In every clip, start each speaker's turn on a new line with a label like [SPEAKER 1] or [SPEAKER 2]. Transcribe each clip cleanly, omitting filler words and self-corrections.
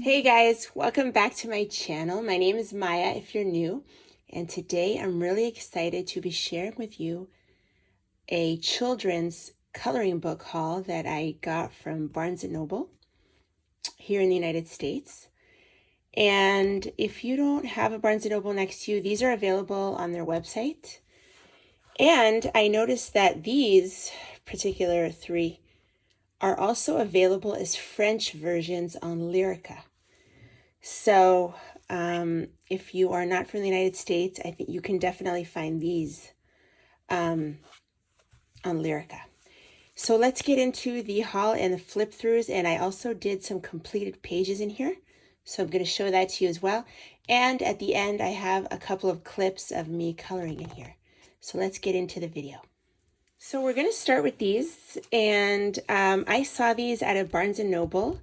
[SPEAKER 1] Hey guys, welcome back to my channel. My name is Maya if you're new, and today I'm really excited to be sharing with you a children's coloring book haul that I got from Barnes & Noble here in the United States. And if you don't have a Barnes & Noble next to you, these are available on their website. And I noticed that these particular three are also available as French versions on Lyrica. So if you are not from the United States, I think you can definitely find these on Lyrica. So let's get into the haul and the flip throughs. And I also did some completed pages in here. So I'm going to show that to you as well. And at the end, I have a couple of clips of me coloring in here. So let's get into the video. So we're going to start with these. And I saw these at a Barnes & Noble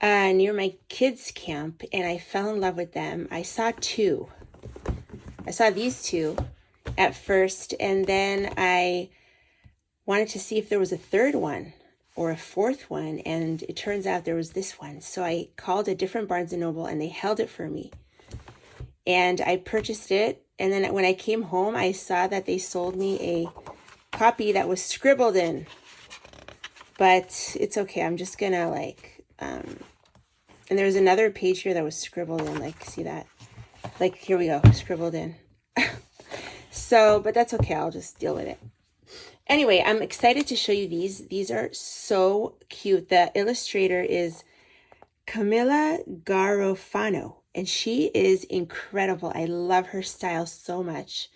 [SPEAKER 1] near my kids' camp, and I fell in love with them. I saw two. I saw these two at first, and then I wanted to see if there was a third one or a fourth one, and it turns out there was this one. So I called a different Barnes & Noble, and they held it for me. And I purchased it, and then when I came home, I saw that they sold me a copy that was scribbled in. But it's okay. I'm just gonna and there's another page here that was scribbled in, like, see that? Like, here we go, scribbled in. So, but that's okay, I'll just deal with it. Anyway, I'm excited to show you these. These are so cute. The illustrator is Camilla Garofano, and she is incredible. I love her style so much.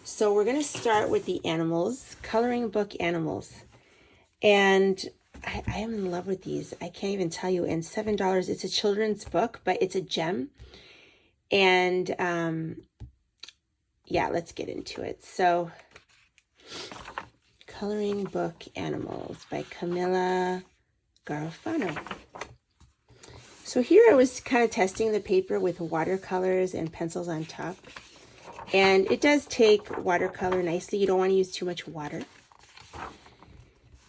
[SPEAKER 1] So we're gonna start with the animals, coloring book animals. And I am in love with these. I can't even tell you. And $7, it's a children's book, but it's a gem. And yeah, let's get into it. So, Coloring Book Animals by Camilla Garofano. So here I was kind of testing the paper with watercolors and pencils on top. And it does take watercolor nicely. You don't want to use too much water.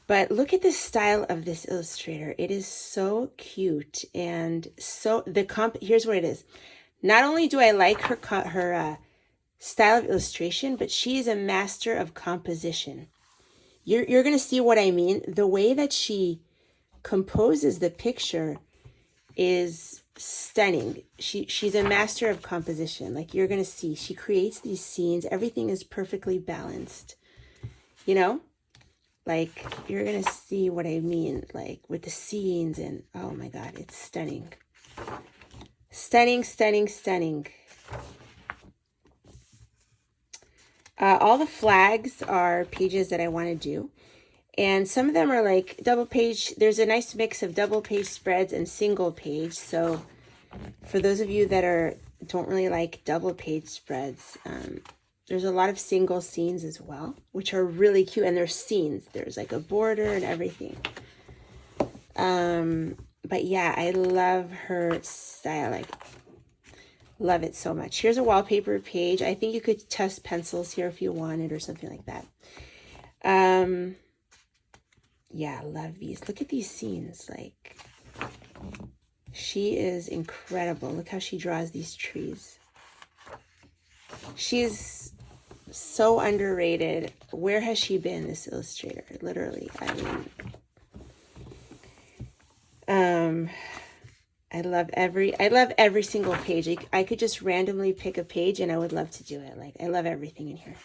[SPEAKER 1] But look at the style of this illustrator. It is so cute. And so here's what it is. Not only do I like her style of illustration, but she is a master of composition. You're going to see what I mean. The way that she composes the picture is stunning. She's a master of composition. Like, you're going to see, she creates these scenes. Everything is perfectly balanced, you know? Like, you're going to see what I mean, like, with the scenes, and oh my God, it's stunning. Stunning, stunning, stunning. All the flags are pages that I want to do. And some of them are like double page. There's a nice mix of double page spreads and single page. So for those of you that don't really like double page spreads, there's a lot of single scenes as well, which are really cute. And there's scenes. There's like a border and everything. But yeah, I love her style. Like, love it so much. Here's a wallpaper page. I think you could test pencils here if you wanted or something like that. Yeah, I love these. Look at these scenes. Like, she is incredible. Look how she draws these trees. She's so underrated. Where has she been, this illustrator? Literally, I mean, I love every single page. I could just randomly pick a page and I would love to do it. Like, I love everything in here.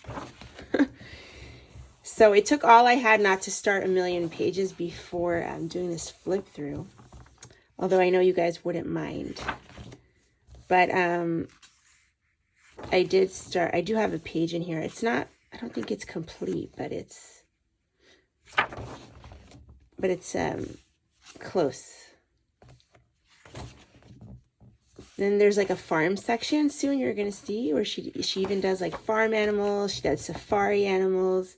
[SPEAKER 1] So it took all I had not to start a million pages before doing this flip through. Although I know you guys wouldn't mind. But I do have a page in here. It's not, I don't think it's complete, but it's close. Then there's like a farm section soon you're going to see, where she even does like farm animals. She does safari animals.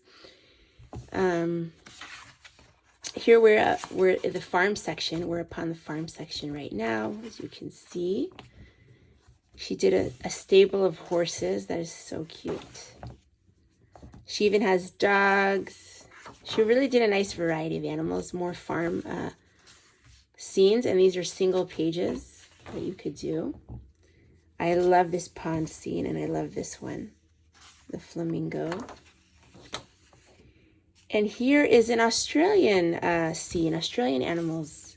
[SPEAKER 1] Here we're at the farm section. We're upon the farm section right now, as you can see. She did a stable of horses. That is so cute. She even has dogs. She really did a nice variety of animals, more farm scenes, and these are single pages. that you could do. I love this pond scene, and I love this one, the flamingo. And here is an Australian scene, Australian animals.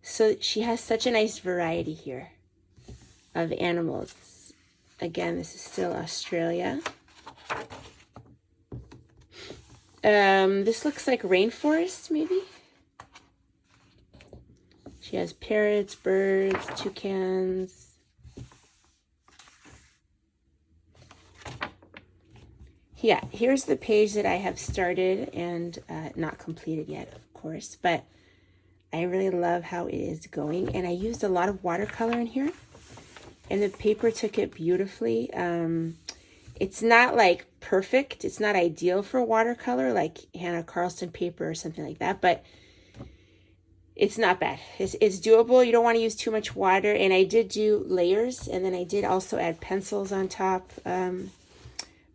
[SPEAKER 1] So she has such a nice variety here of animals. Again, this is still Australia. This looks like rainforest, maybe. She has parrots, birds, toucans. Yeah, here's the page that I have started and not completed yet, of course, but I really love how it is going. And I used a lot of watercolor in here, and the paper took it beautifully. It's not like perfect. It's not ideal for watercolor like Hannah Carlson paper or something like that, but it's not bad. It's doable. You don't want to use too much water. And I did do layers, and then I did also add pencils on top.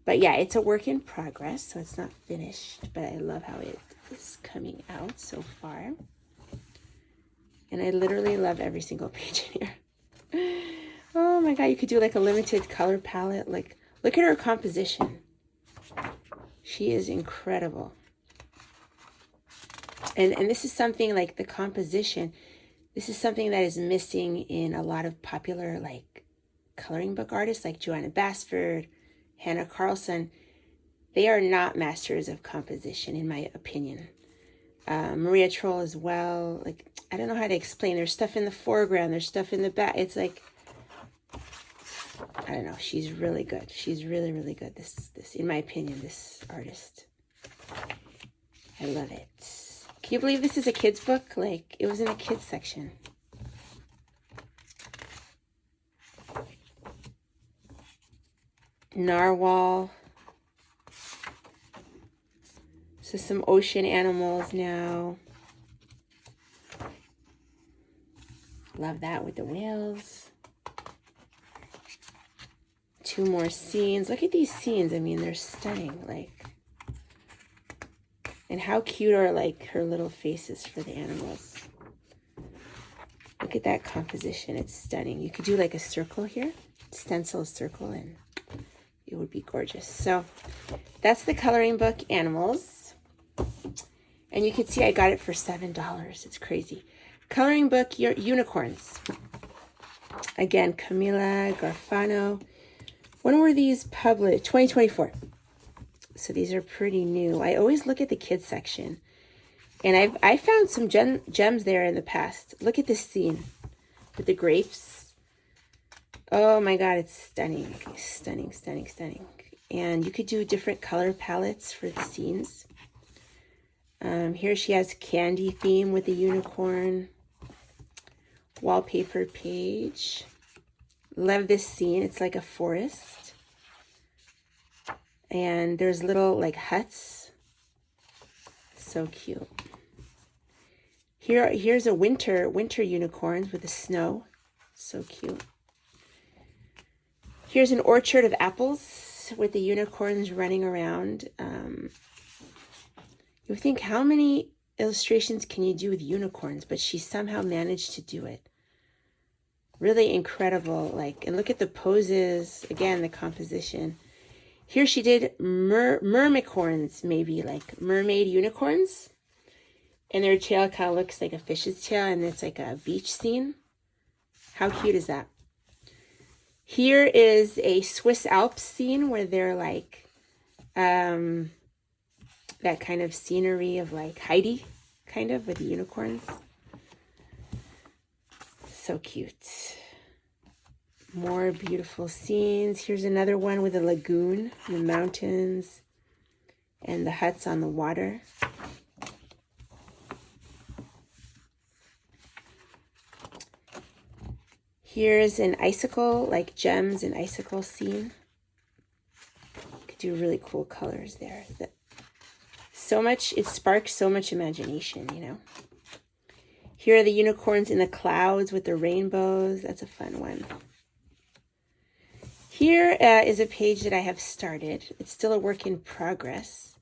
[SPEAKER 1] But yeah, it's a work in progress, so it's not finished, but I love how it is coming out so far. And I literally love every single page in here. Oh my God, you could do like a limited color palette. Like, look at her composition. She is incredible. And this is something like the composition. This is something that is missing in a lot of popular like coloring book artists like Joanna Basford, Hannah Carlson. They are not masters of composition, in my opinion. Maria Troll as well. Like, I don't know how to explain. There's stuff in the foreground. There's stuff in the back. It's like, I don't know. She's really good. She's really, really good. This, in my opinion, this artist. I love it. Can you believe this is a kid's book? Like, it was in the kids section. Narwhal. So some ocean animals now. Love that with the whales. Two more scenes. Look at these scenes. I mean, they're stunning. Like, and how cute are like her little faces for the animals. Look at that composition. It's stunning. You could do like a circle here. Stencil a circle, and it would be gorgeous. So that's the coloring book Animals. And you can see I got it for $7. It's crazy. Coloring book Unicorns. Again, Camila Garfano. When were these published? 2024. So these are pretty new. I always look at the kids section. And I found some gems there in the past. Look at this scene with the grapes. Oh my God, it's stunning. Stunning, stunning, stunning. And you could do different color palettes for the scenes. Here she has candy theme with the unicorn. Wallpaper page. Love this scene. It's like a forest. And there's little like huts. So cute. Here's a winter unicorns with the snow. So cute. Here's an orchard of apples with the unicorns running around. You think, how many illustrations can you do with unicorns? But she somehow managed to do it. Really incredible. Like, and look at the poses. Again, the composition. Here she did mermicorns, maybe like mermaid unicorns. And their tail kind of looks like a fish's tail, and it's like a beach scene. How cute is that? Here is a Swiss Alps scene where they're like, that kind of scenery of like Heidi, kind of, with the unicorns. So cute. More beautiful scenes. Here's another one with a lagoon, the mountains, and the huts on the water. Here's an icicle, like gems and icicle scene. Could do really cool colors there. So much, it sparks so much imagination, you know. Here are the unicorns in the clouds with the rainbows. That's a fun one. Here is a page that I have started. It's still a work in progress.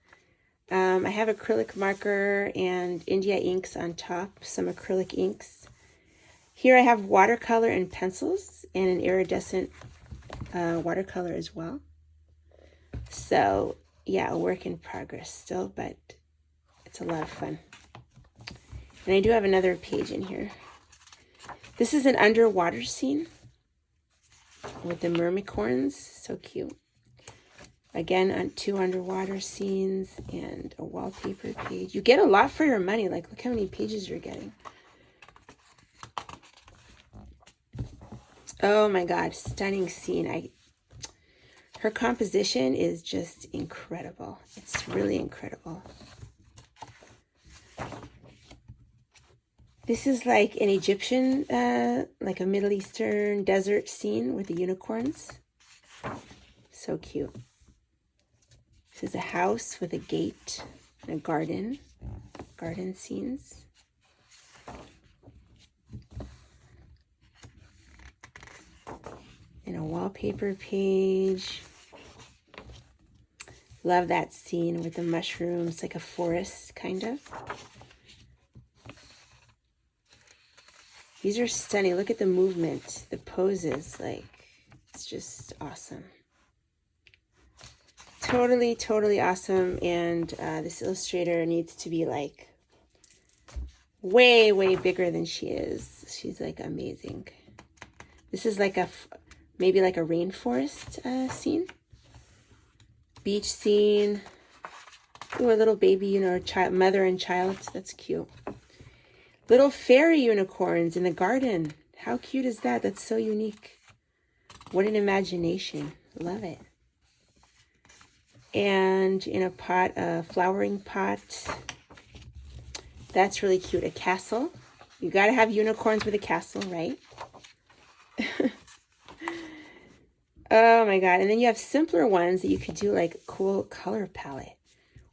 [SPEAKER 1] I have acrylic marker and India inks on top, some acrylic inks. Here I have watercolor and pencils and an iridescent watercolor as well. So yeah, a work in progress still, but it's a lot of fun. And I do have another page in here. This is an underwater scene with the mermicorns. So cute. Again, on 2 underwater scenes and a wallpaper page. You get a lot for your money. Like, look how many pages you're getting. Oh my God, stunning scene. Her composition is just incredible. It's really incredible. This is like an Egyptian, like a Middle Eastern desert scene with the unicorns. So cute. This is a house with a gate and a garden scenes. And a wallpaper page. Love that scene with the mushrooms, like a forest, kind of. These are stunning. Look at the movement, the poses, like, it's just awesome. Totally, totally awesome. And this illustrator needs to be like way, way bigger than she is. She's like amazing. This is like maybe like a rainforest scene. Beach scene. Ooh, a little baby, you know, mother and child. That's cute. Little fairy unicorns in the garden. How cute is that? That's so unique. What an imagination. Love it. And in a pot, a flowering pot. That's really cute. A castle. You got to have unicorns with a castle, right? Oh my God. And then you have simpler ones that you could do like a cool color palette.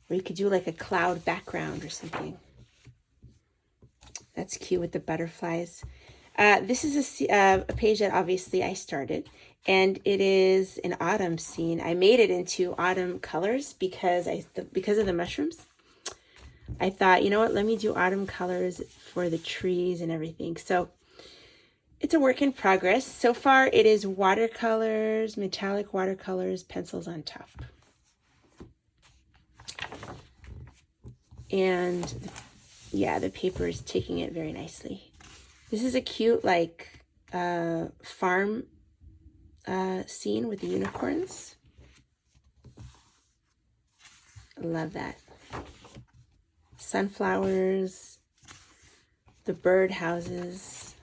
[SPEAKER 1] Or you could do like a cloud background or something. That's cute with the butterflies. This is a page that obviously I started. And it is an autumn scene. I made it into autumn colors because of the mushrooms. I thought, you know what, let me do autumn colors for the trees and everything. So it's a work in progress. So far it is watercolors, metallic watercolors, pencils on top. And yeah, the paper is taking it very nicely. This is a cute like farm scene with the unicorns. Love that. Sunflowers, the bird houses.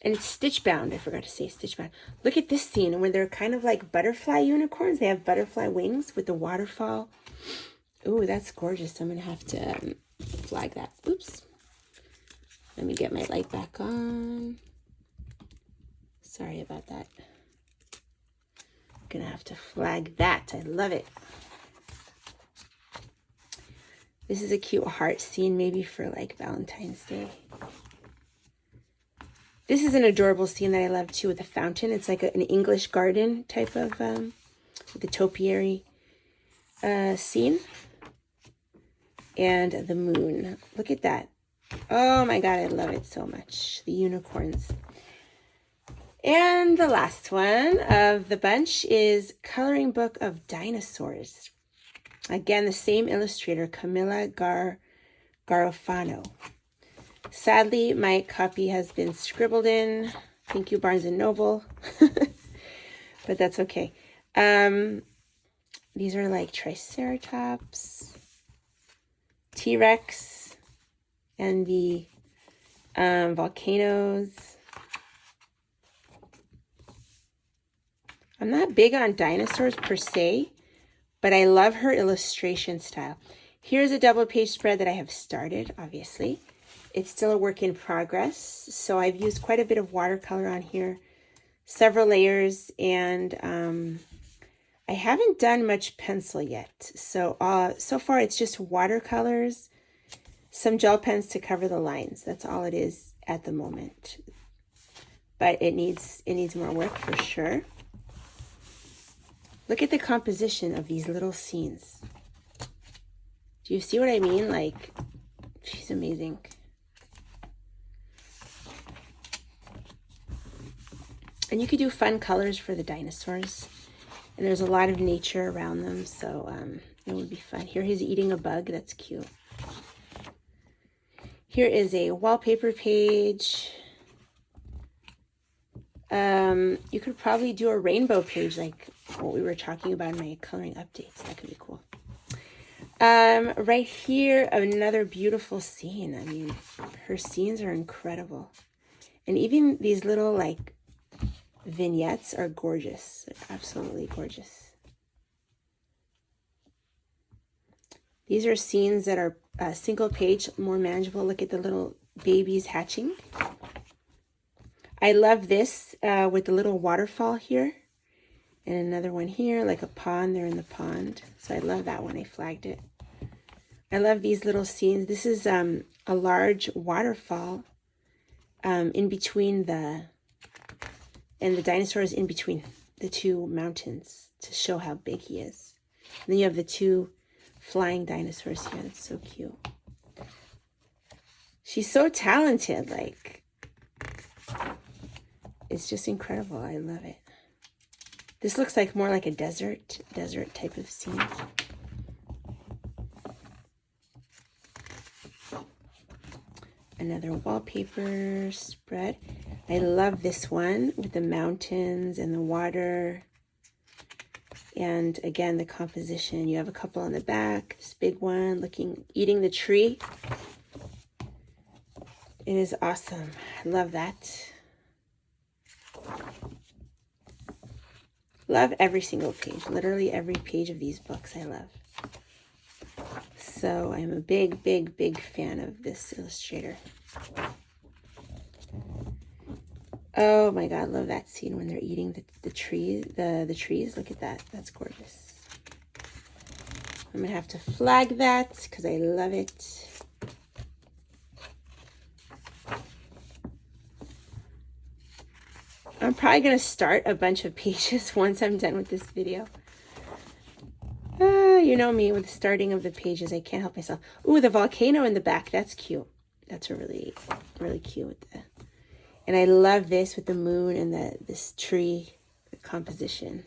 [SPEAKER 1] And it's stitch bound. I forgot to say stitch bound. Look at this scene where they're kind of like butterfly unicorns. They have butterfly wings with the waterfall. Ooh, that's gorgeous. I'm going to have to flag that. Oops. Let me get my light back on. Sorry about that. I'm going to have to flag that. I love it. This is a cute heart scene, maybe for like Valentine's Day. This is an adorable scene that I love too with the fountain. It's like an English garden type of, with the topiary scene. And the moon. Look at that. Oh my God, I love it so much. The unicorns. And the last one of the bunch is Coloring Book of Dinosaurs. Again, the same illustrator, Camilla Garofano. Sadly, my copy has been scribbled in. Thank you, Barnes & Noble. But that's okay. These are like Triceratops, T-Rex, and the volcanoes. I'm not big on dinosaurs per se, but I love her illustration style. Here's a double page spread that I have started, obviously. It's still a work in progress, so I've used quite a bit of watercolor on here, several layers, and I haven't done much pencil yet. So so far it's just watercolors, some gel pens to cover the lines. That's all it is at the moment. But it needs more work for sure. Look at the composition of these little scenes. Do you see what I mean? Like, She's amazing. And you could do fun colors for the dinosaurs. And there's a lot of nature around them, so it would be fun. Here he's eating a bug. That's cute. Here is a wallpaper page. You could probably do a rainbow page like what we were talking about in my coloring updates. That could be cool. Right here, another beautiful scene. I mean, her scenes are incredible. And even these little like vignettes are gorgeous. They're absolutely gorgeous. These are scenes that are single page, more manageable. Look at the little babies hatching. I love this with the little waterfall here. And another one here, like a pond. They're in the pond. So I love that one. I flagged it. I love these little scenes. This is a large waterfall in between and the dinosaur is in between the two mountains to show how big he is. And then you have the two flying dinosaurs here. That's so cute. She's so talented. Like, it's just incredible. I love it. This looks like more like a desert type of scene. Another wallpaper spread. I love this one with the mountains and the water. And again, the composition. You have a couple on the back. This big one eating the tree. It is awesome. I love that. Love every single page. Literally every page of these books I love. So I'm a big, big, big fan of this illustrator. Oh my God, love that scene when they're eating the trees. Look at that. That's gorgeous. I'm gonna have to flag that because I love it. I'm probably gonna start a bunch of pages once I'm done with this video. You know me with the starting of the pages. I can't help myself. Ooh, the volcano in the back. That's cute. That's a really, really cute. And I love this with the moon and this tree composition.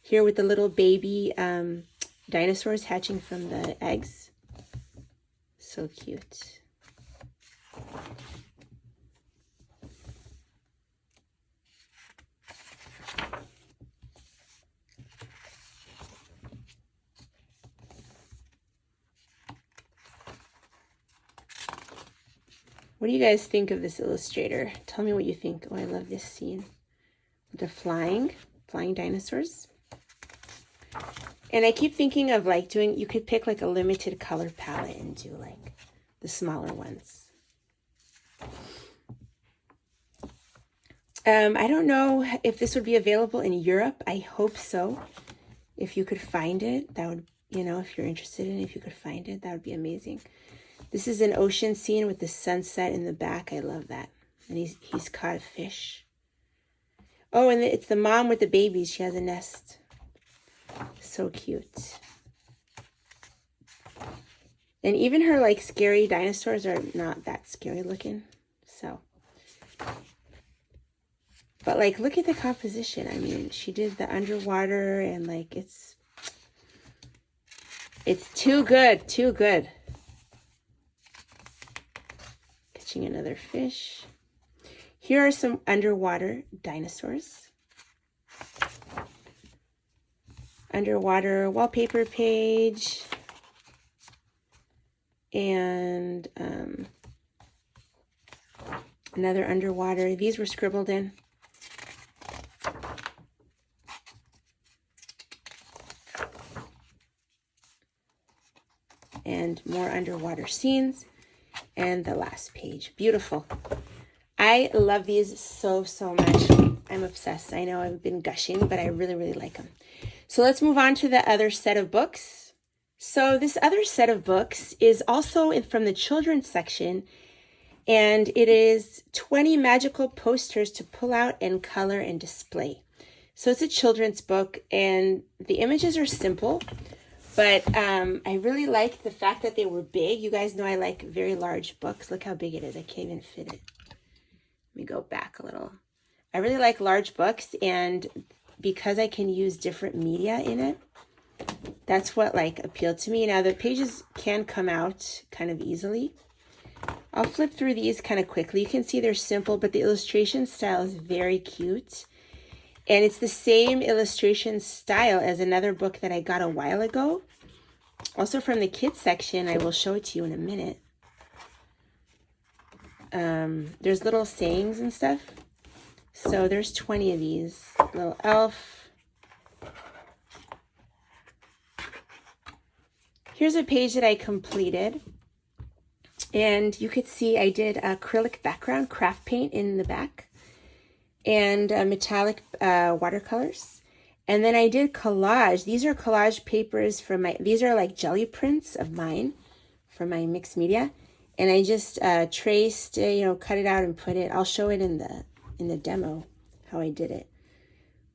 [SPEAKER 1] Here with the little baby dinosaurs hatching from the eggs. So cute. What do you guys think of this illustrator? Tell me what you think. Oh, I love this scene. The flying dinosaurs. And I keep thinking of like you could pick like a limited color palette and do like the smaller ones. I don't know if this would be available in Europe. I hope so. If you could find it, that would, if you're interested in it, if you could find it, that would be amazing. This is an ocean scene with the sunset in the back. I love that. And he's caught a fish. Oh, and it's the mom with the babies. She has a nest. So cute. And even her like scary dinosaurs are not that scary looking. So. But like, look at the composition. I mean, she did the underwater and like it's too good. Too good. Catching another fish. Here are some underwater dinosaurs. Underwater wallpaper page. And another underwater. These were scribbled in. And more underwater scenes. And the last page. Beautiful. I love these so, so much. I'm obsessed. I know I've been gushing, but I really, really like them. So let's move on to the other set of books. So this other set of books is also from the children's section. And it is 20 magical posters to pull out and color and display. So it's a children's book and the images are simple, But I really like the fact that they were big. You guys know I like very large books. Look how big it is. I can't even fit it. Let me go back a little. I really like large books, and because I can use different media in it, that's what like appealed to me. Now the pages can come out kind of easily. I'll flip through these kind of quickly. You can see they're simple, but the illustration style is very cute. And it's the same illustration style as another book that I got a while ago. Also from the kids section, I will show it to you in a minute. There's little sayings and stuff. So there's 20 of these. Little elf. Here's a page that I completed. And you could see I did acrylic background, craft paint in the back, and metallic watercolors. And then I did collage. These are collage papers from these are like jelly prints of mine from my mixed media. And I just traced, cut it out and put it. I'll show it in the demo how I did it.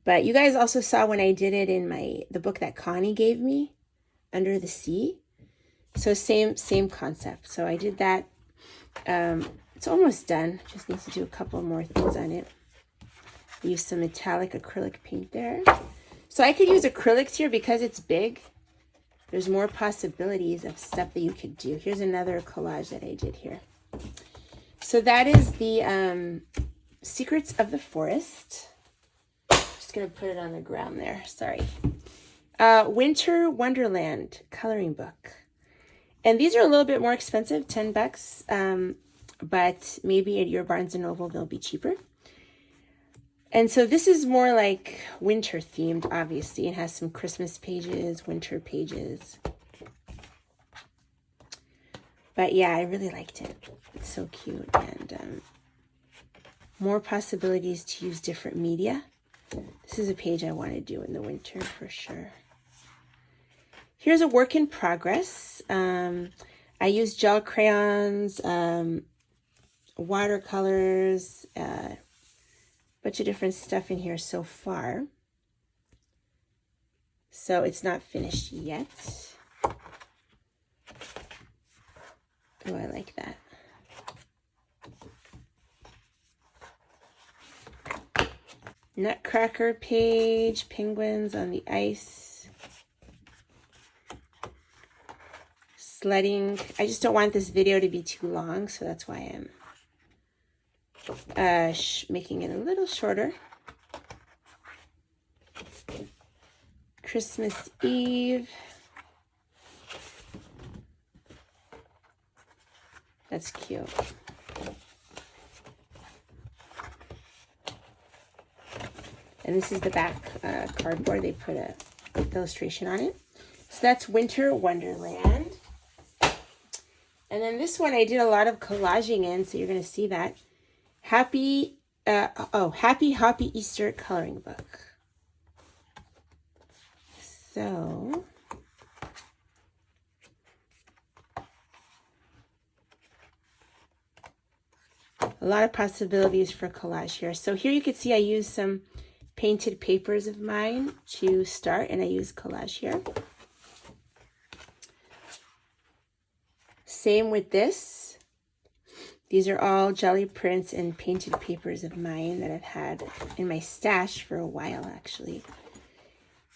[SPEAKER 1] But you guys also saw when I did it in the book that Connie gave me, Under the Sea. So same concept. So I did that. It's almost done. Just needs to do a couple more things on it. Use some metallic acrylic paint there. So I could use acrylics here because it's big. There's more possibilities of stuff that you could do. Here's another collage that I did here. So that is the Secrets of the Forest. Just going to put it on the ground there. Sorry. Winter Wonderland coloring book. And these are a little bit more expensive, $10, but maybe at your Barnes & Noble they'll be cheaper. And so this is more like winter themed, obviously. It has some Christmas pages, winter pages. But yeah, I really liked it. It's so cute. And more possibilities to use different media. This is a page I want to do in the winter for sure. Here's a work in progress. I used gel crayons, watercolors, a bunch of different stuff in here so far. So it's not finished yet. Oh, I like that. Nutcracker page, penguins on the ice. Sledding. I just don't want this video to be too long, so that's why I'm making it a little shorter. Christmas Eve. That's cute. And this is the back cardboard. They put a illustration on it. So that's Winter Wonderland. And then this one I did a lot of collaging in, so you're going to see that. Happy Hoppy Easter coloring book. So a lot of possibilities for collage here. So here you can see I used some painted papers of mine to start, and I used collage here. Same with this. These are all jelly prints and painted papers of mine that I've had in my stash for a while, actually.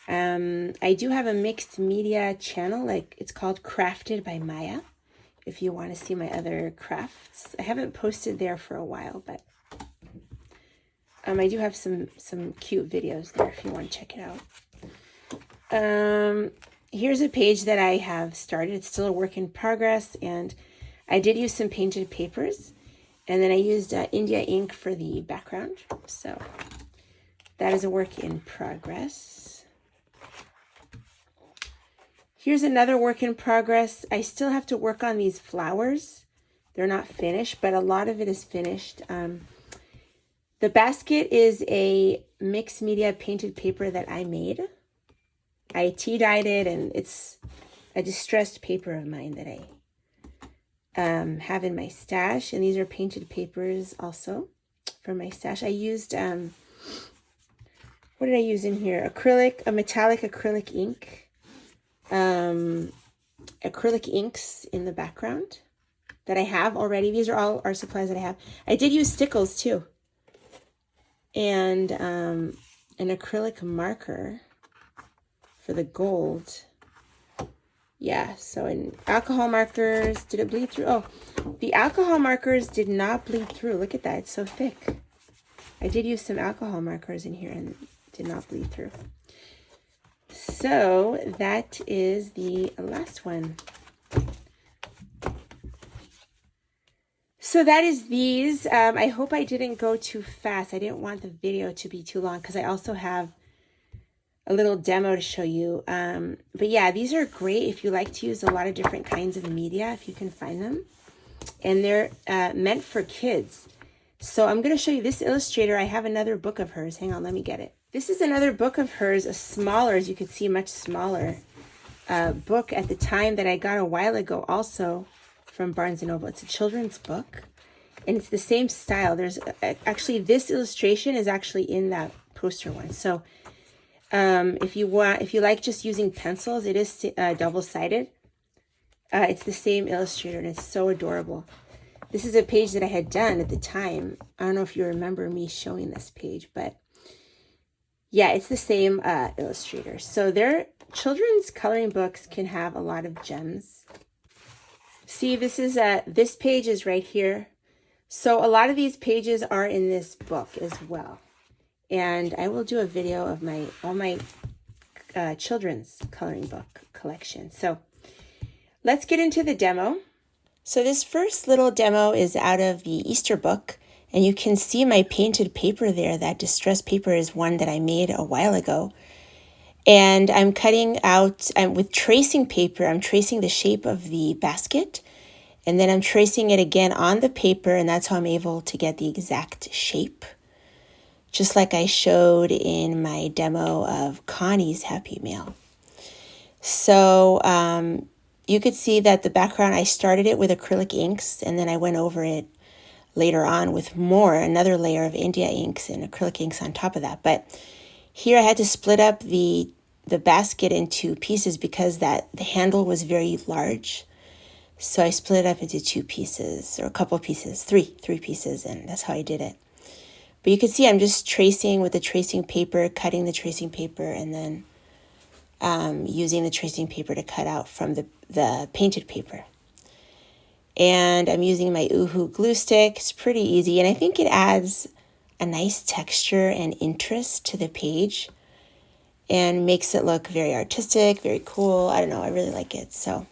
[SPEAKER 1] I do have a mixed media channel, like it's called Crafted by Maya, if you want to see my other crafts. I haven't posted there for a while, but I do have some cute videos there if you want to check it out. Here's a page that I have started. It's still a work in progress, and I did use some painted papers, and then I used India ink for the background. So that is a work in progress. Here's another work in progress. I still have to work on these flowers. They're not finished, but a lot of it is finished. The basket is a mixed media painted paper that I made. I tea-dyed it, and it's a distressed paper of mine that I have in my stash. And these are painted papers also from my stash. I used, what did I use in here? A metallic acrylic ink. acrylic inks in the background that I have already. These are all our supplies that I have. I did use stickles too. And an acrylic marker for the gold. Yeah, so in alcohol markers, did it bleed through? Oh, the alcohol markers did not bleed through. Look at that, it's so thick. I did use some alcohol markers in here and did not bleed through. So that is the last one. So that is these. I hope I didn't go too fast. I didn't want the video to be too long because I also have a little demo to show you. But yeah, these are great if you like to use a lot of different kinds of media, if you can find them. And they're meant for kids. So I'm going to show you this Illustrator. I have another book of hers. Hang on, let me get it. This is another book of hers, a smaller, as you can see, much smaller book at the time that I got a while ago also from Barnes & Noble. It's a children's book. And it's the same style. There's actually, this illustration is actually in that poster one. So if you like just using pencils, it is double-sided. It's the same Illustrator, and it's so adorable. This is a page that I had done at the time. I don't know if you remember me showing this page, but yeah, it's the same Illustrator. So their children's coloring books can have a lot of gems. See, this page is right here. So a lot of these pages are in this book as well. And I will do a video of all my children's coloring book collection. So let's get into the demo. So this first little demo is out of the Easter book, and you can see my painted paper there. That distressed paper is one that I made a while ago. And I'm cutting out, with tracing paper, I'm tracing the shape of the basket, and then I'm tracing it again on the paper, and that's how I'm able to get the exact shape, just like I showed in my demo of Connie's Happy Mail. So you could see that the background, I started it with acrylic inks, and then I went over it later on with another layer of India inks and acrylic inks on top of that. But here I had to split up the basket into pieces because the handle was very large. So I split it up into 2 pieces, or a couple pieces, three pieces, and that's how I did it. But you can see I'm just tracing with the tracing paper, cutting the tracing paper, and then using the tracing paper to cut out from the painted paper. And I'm using my Oohoo glue stick. It's pretty easy, and I think it adds a nice texture and interest to the page and makes it look very artistic, very cool. I don't know, I really like it. So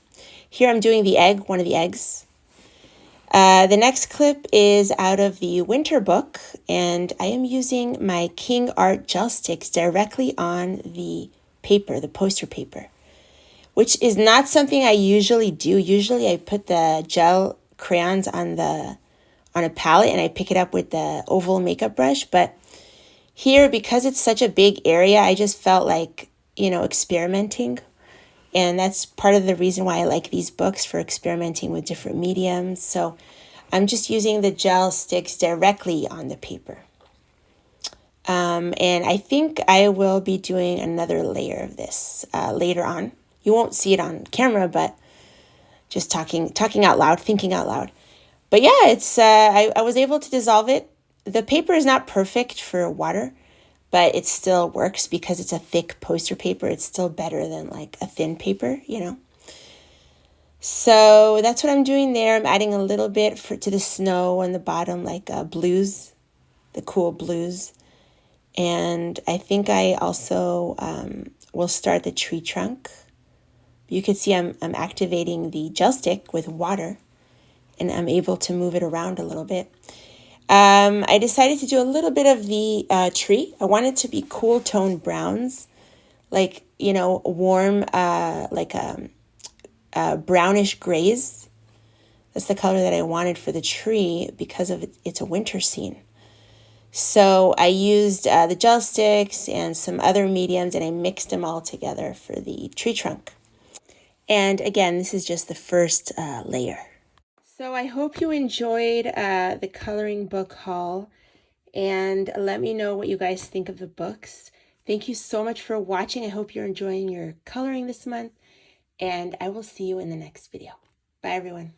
[SPEAKER 1] here I'm doing the egg, one of the eggs. The next clip is out of the winter book, and I am using my King Art gel sticks directly on the paper, the poster paper, which is not something I usually do. Usually I put the gel crayons on a palette and I pick it up with the oval makeup brush. But here, because it's such a big area, I just felt like, experimenting. And that's part of the reason why I like these books, for experimenting with different mediums. So I'm just using the gel sticks directly on the paper. And I think I will be doing another layer of this later on. You won't see it on camera, but just talking out loud, thinking out loud. But yeah, it's I was able to dissolve it. The paper is not perfect for water, but it still works because it's a thick poster paper. It's still better than like a thin paper, So that's what I'm doing there. I'm adding a little bit to the snow on the bottom, like blues, the cool blues. And I think I also will start the tree trunk. You can see I'm activating the gel stick with water, and I'm able to move it around a little bit. I decided to do a little bit of the tree. I want it to be cool toned browns, like, warm, brownish grays. That's the color that I wanted for the tree because it's a winter scene. So I used the gel sticks and some other mediums, and I mixed them all together for the tree trunk. And again, this is just the first layer. So I hope you enjoyed the coloring book haul, and let me know what you guys think of the books. Thank you so much for watching. I hope you're enjoying your coloring this month. and I will see you in the next video. Bye, everyone.